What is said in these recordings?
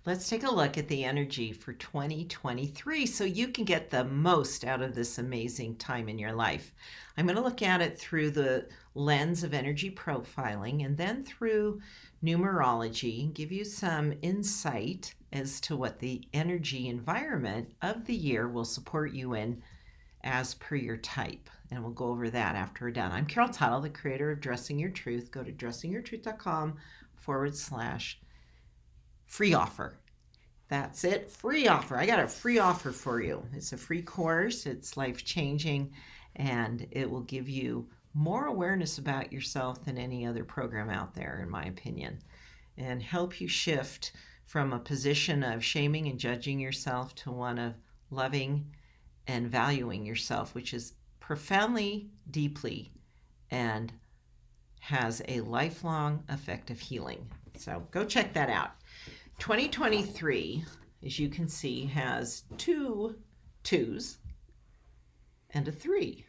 Let's take a look at the energy for 2023 so you can get the most out of this amazing time in your life. I'm going to look at it through the lens of energy profiling and then through numerology and give you some insight as to what the energy environment of the year will support you in as per your type. And we'll go over that after we're done. I'm Carol Tuttle, the creator of Dressing Your Truth. Go to dressingyourtruth.com/free offer. That's it, free offer. I got a free offer for you. It's a free course. It's life-changing, and it will give you more awareness about yourself than any other program out there, in my opinion, and help you shift from a position of shaming and judging yourself to one of loving and valuing yourself, which is profoundly, deeply, and has a lifelong effect of healing. So go check that out. 2023, as you can see, has 2 2s and a 3.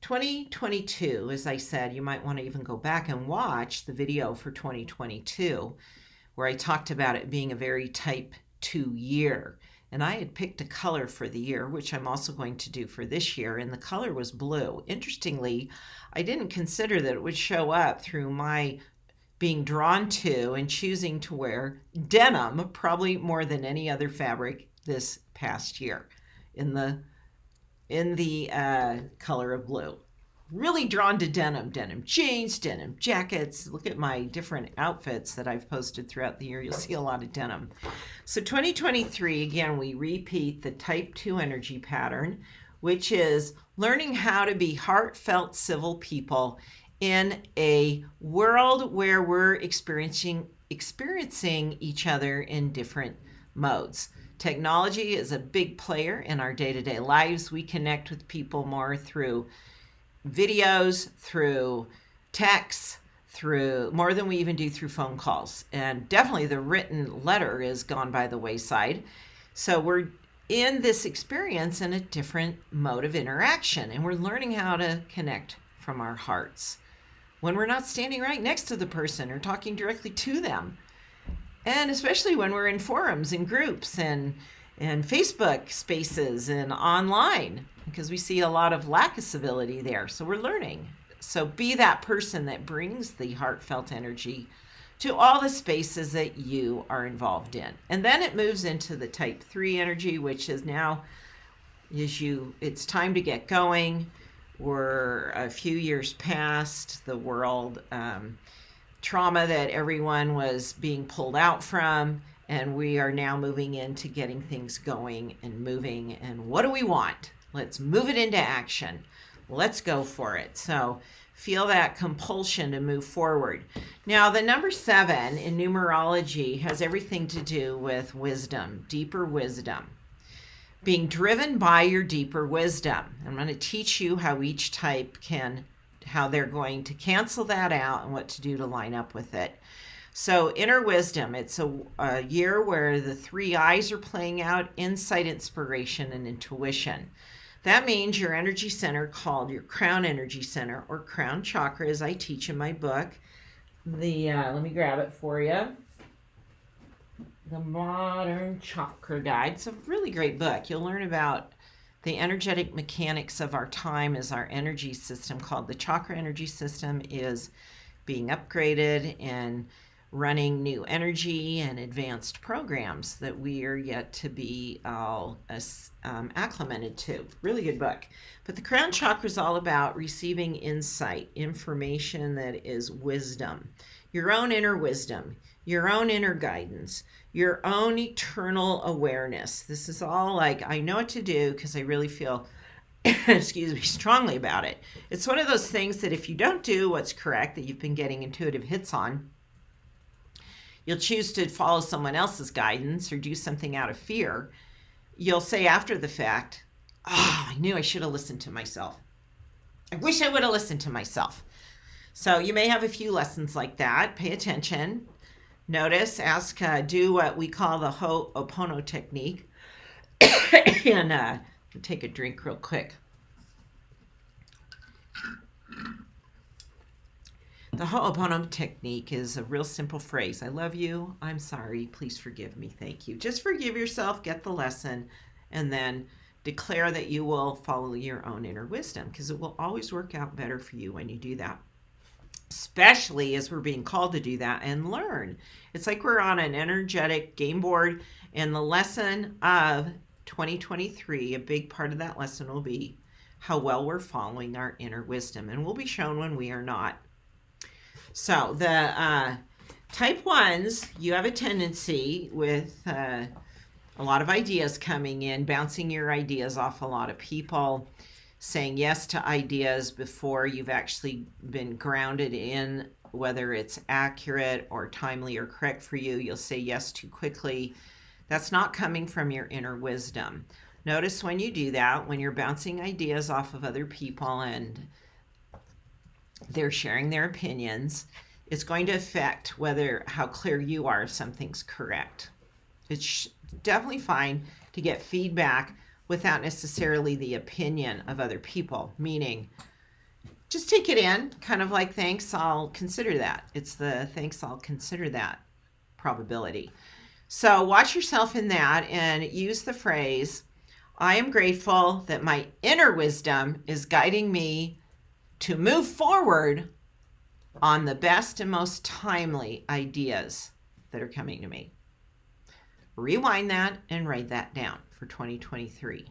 2022, as I said, you might want to even go back and watch the video for 2022, where I talked about it being a very type 2 year. And I had picked a color for the year, which I'm also going to do for this year, and the color was blue. Interestingly, I didn't consider that it would show up through my being drawn to and choosing to wear denim, probably more than any other fabric this past year, in the color of blue. Really drawn to denim jeans, denim jackets. Look at my different outfits that I've posted throughout the year. You'll see a lot of denim. So 2023, again, we repeat the type 2 energy pattern, which is learning how to be heartfelt civil people in a world where we're experiencing each other in different modes. Technology is a big player in our day-to-day lives. We connect with people more through videos, through texts, through more than we even do through phone calls. And definitely the written letter is gone by the wayside. So we're in this experience in a different mode of interaction, and we're learning how to connect from our hearts when we're not standing right next to the person or talking directly to them. And especially when we're in forums and groups and Facebook spaces and online, because we see a lot of lack of civility there. So we're learning. So be that person that brings the heartfelt energy to all the spaces that you are involved in. And then it moves into the type 3 energy, which is now, it's time to get going. We're a few years past the world trauma that everyone was being pulled out from, and we are now moving into getting things going and moving. And what do we want? Let's move it into action. Let's go for it. So feel that compulsion to move forward. Now, the number 7 in numerology has everything to do with wisdom, deeper wisdom, being driven by your deeper wisdom. I'm going to teach you how each type how they're going to cancel that out and what to do to line up with it. So inner wisdom, it's a year where the 3 I's are playing out: insight, inspiration, and intuition. That means your energy center, called your crown energy center or crown chakra, as I teach in my book. Let me grab it for you. The Modern Chakra Guide. It's a really great book. You'll learn about the energetic mechanics of our time as our energy system, called the chakra energy system, is being upgraded and running new energy and advanced programs that we are yet to be all acclimated to. Really good book. But the crown chakra is all about receiving insight, information that is wisdom, your own inner wisdom, your own inner guidance, your own eternal awareness. This is all like, I know what to do because I really feel strongly about it. It's one of those things that if you don't do what's correct, that you've been getting intuitive hits on, you'll choose to follow someone else's guidance or do something out of fear. You'll say after the fact, I knew I should have listened to myself. I wish I would have listened to myself. So you may have a few lessons like that. Pay attention. Notice, ask, do what we call the Ho'oponopono technique. And take a drink real quick. The Ho'oponopono technique is a real simple phrase. I love you. I'm sorry. Please forgive me. Thank you. Just forgive yourself, get the lesson, and then declare that you will follow your own inner wisdom, because it will always work out better for you when you do that, especially as we're being called to do that and learn. It's like we're on an energetic game board, and the lesson of 2023, a big part of that lesson will be how well we're following our inner wisdom, and we'll be shown when we are not. So the type ones, you have a tendency with a lot of ideas coming in, bouncing your ideas off a lot of people, saying yes to ideas before you've actually been grounded in whether it's accurate or timely or correct for you. You'll say yes too quickly. That's not coming from your inner wisdom. Notice when you do that, when you're bouncing ideas off of other people and they're sharing their opinions, it's going to affect how clear you are if something's correct. It's definitely fine to get feedback without necessarily the opinion of other people, meaning just take it in, kind of like, thanks, I'll consider that. It's the thanks, I'll consider that probability. So watch yourself in that and use the phrase, I am grateful that my inner wisdom is guiding me to move forward on the best and most timely ideas that are coming to me. Rewind that and write that down for 2023.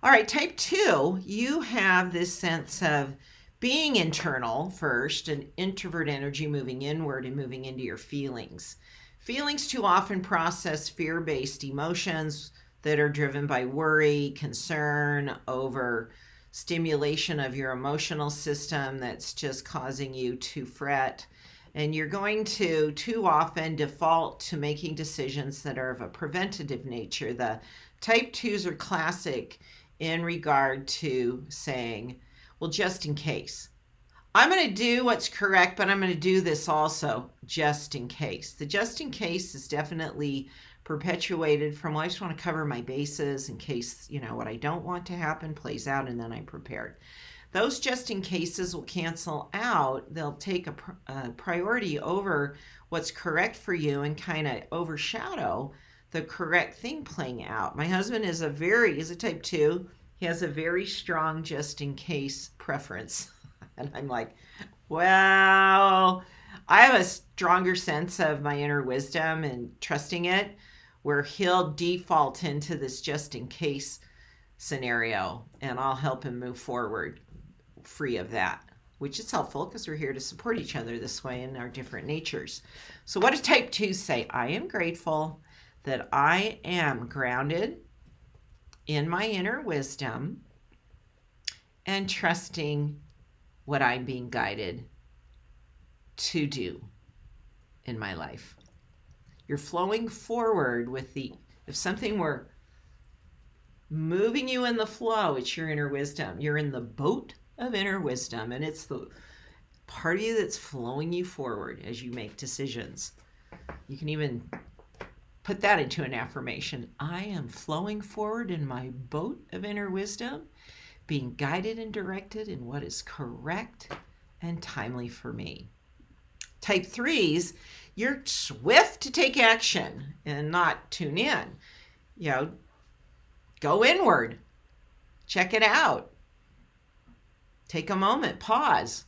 All right, type 2, you have this sense of being internal first, an introvert energy moving inward and moving into your feelings. Feelings too often process fear-based emotions that are driven by worry, concern, over stimulation of your emotional system that's just causing you to fret. And you're going to too often default to making decisions that are of a preventative nature. The type 2s are classic in regard to saying, well, just in case. I'm going to do what's correct, but I'm going to do this also just in case. The just in case is definitely perpetuated from, well, I just want to cover my bases in case, what I don't want to happen plays out, and then I'm prepared. Those just in cases will cancel out. They'll take a priority over what's correct for you and kind of overshadow the correct thing playing out. My husband is a type 2. He has a very strong just in case preference. And I'm like, well, I have a stronger sense of my inner wisdom and trusting it, where he'll default into this just in case scenario, and I'll help him move forward free of that, which is helpful because we're here to support each other this way in our different natures. So what does type 2 say? I am grateful that I am grounded in my inner wisdom and trusting what I'm being guided to do in my life. You're flowing forward with if something were moving you in the flow, it's your inner wisdom. You're in the boat of inner wisdom, and it's the part of you that's flowing you forward as you make decisions. You can even put that into an affirmation. I am flowing forward in my boat of inner wisdom, being guided and directed in what is correct and timely for me. Type 3s, you're swift to take action and not tune in. Go inward. Check it out. Take a moment. Pause.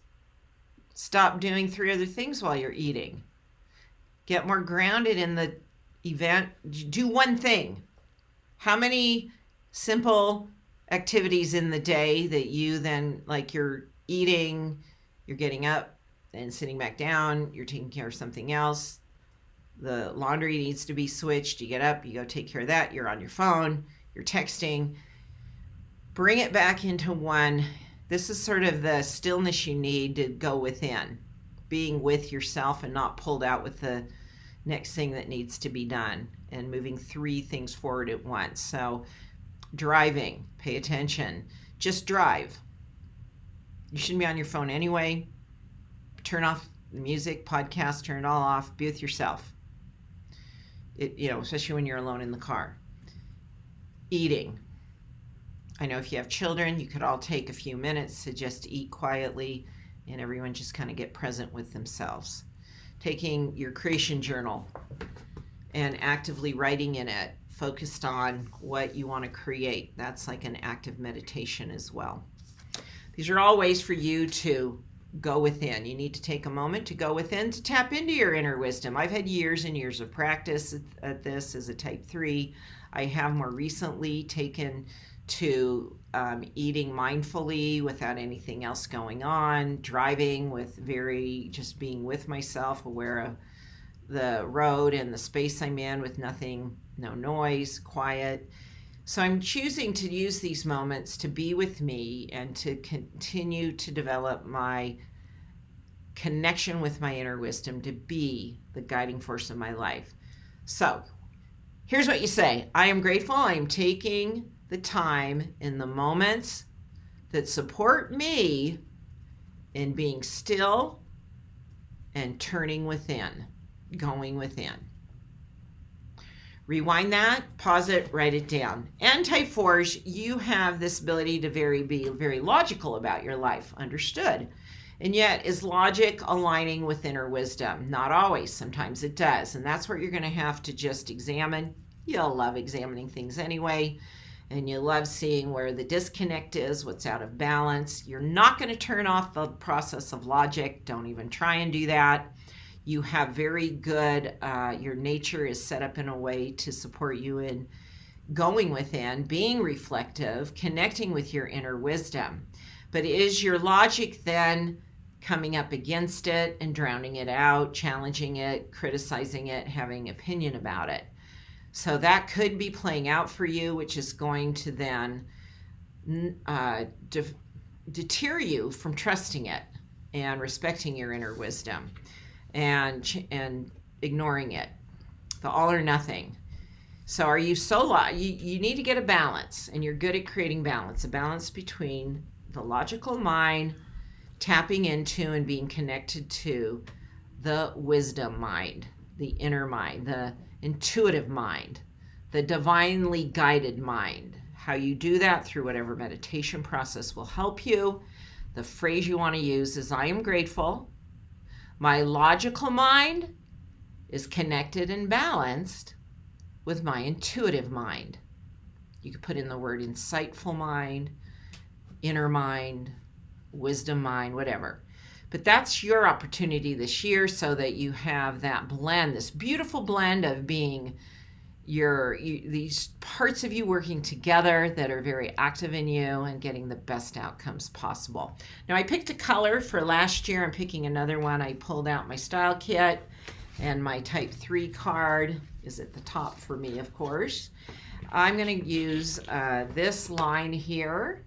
Stop doing 3 other things while you're eating. Get more grounded in the event. Do one thing. How many simple activities in the day that you then, like, you're eating, you're getting up and sitting back down, you're taking care of something else, the laundry needs to be switched, you get up, you go take care of that, you're on your phone, you're texting. Bring it back into one. This is sort of the stillness you need to go within, being with yourself and not pulled out with the next thing that needs to be done, and moving 3 things forward at once. So driving, pay attention, just drive. You shouldn't be on your phone anyway. Turn off the music, podcast, turn it all off, be with yourself. Especially when you're alone in the car. Eating. I know if you have children, you could all take a few minutes to just eat quietly and everyone just kind of get present with themselves. Taking your creation journal and actively writing in it, focused on what you want to create. That's like an active meditation as well. These are all ways for you to go within. You need to take a moment to go within, to tap into your inner wisdom. I've had years and years of practice at this as a type 3. I have more recently taken to eating mindfully without anything else going on, driving with just being with myself, aware of the road and the space I'm in with nothing, no noise, quiet. So I'm choosing to use these moments to be with me and to continue to develop my connection with my inner wisdom to be the guiding force of my life. So here's what you say. I am grateful. I am taking the time in the moments that support me in being still and turning within, going within. Rewind that, pause it, write it down. And type 4s, you have this ability to be very logical about your life, understood. And yet, is logic aligning with inner wisdom? Not always. Sometimes it does. And that's what you're going to have to just examine. You'll love examining things anyway. And you love seeing where the disconnect is, what's out of balance. You're not going to turn off the process of logic. Don't even try and do that. You have very good, your nature is set up in a way to support you in going within, being reflective, connecting with your inner wisdom. But is your logic then coming up against it and drowning it out, challenging it, criticizing it, having opinion about it? So that could be playing out for you, which is going to then deter you from trusting it and respecting your inner wisdom. And ignoring it, the all or nothing. So are you you need to get a balance, and you're good at creating balance, a balance between the logical mind, tapping into and being connected to the wisdom mind, the inner mind, the intuitive mind, the divinely guided mind. How you do that through whatever meditation process will help you. The phrase you want to use is, I am grateful. My logical mind is connected and balanced with my intuitive mind. You could put in the word insightful mind, inner mind, wisdom mind, whatever. But that's your opportunity this year, so that you have that blend, this beautiful blend of being these parts of you working together that are very active in you and getting the best outcomes possible. Now, I picked a color for last year. I'm picking another one. I pulled out my style kit, and my type 3 card is at the top for me, of course. I'm going to use this line here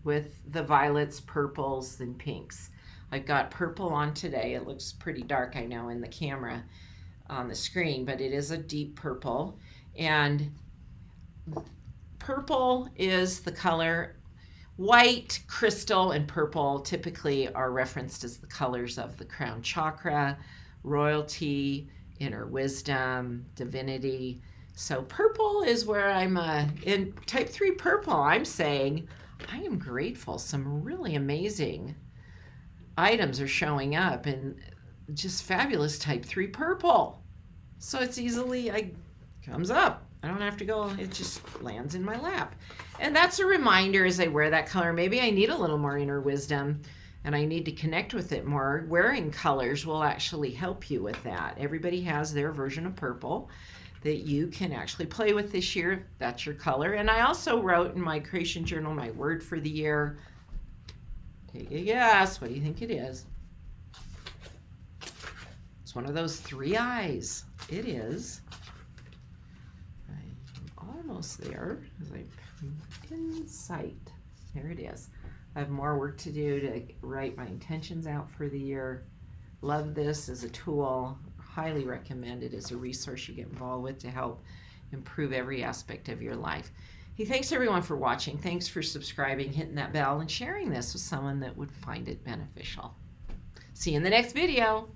with the violets, purples, and pinks. I've got purple on today. It looks pretty dark, I know, in the camera on the screen, but it is a deep purple. And purple is the color. White, crystal, and purple typically are referenced as the colors of the crown chakra, royalty, inner wisdom, divinity. So purple is where I'm in type 3 purple. I'm saying I am grateful. Some really amazing items are showing up, and just fabulous type 3 purple. So it's easily comes up. I don't have to go, it just lands in my lap. And that's a reminder as I wear that color, maybe I need a little more inner wisdom and I need to connect with it more. Wearing colors will actually help you with that. Everybody has their version of purple that you can actually play with this year. That's your color. And I also wrote in my creation journal my word for the year. Take a guess. What do you think it is? It's one of those 3 eyes. It is. I'm almost there. Insight. There it is. I have more work to do to write my intentions out for the year. Love this as a tool. Highly recommend it as a resource you get involved with to help improve every aspect of your life. Hey, thanks everyone for watching. Thanks for subscribing, hitting that bell, and sharing this with someone that would find it beneficial. See you in the next video.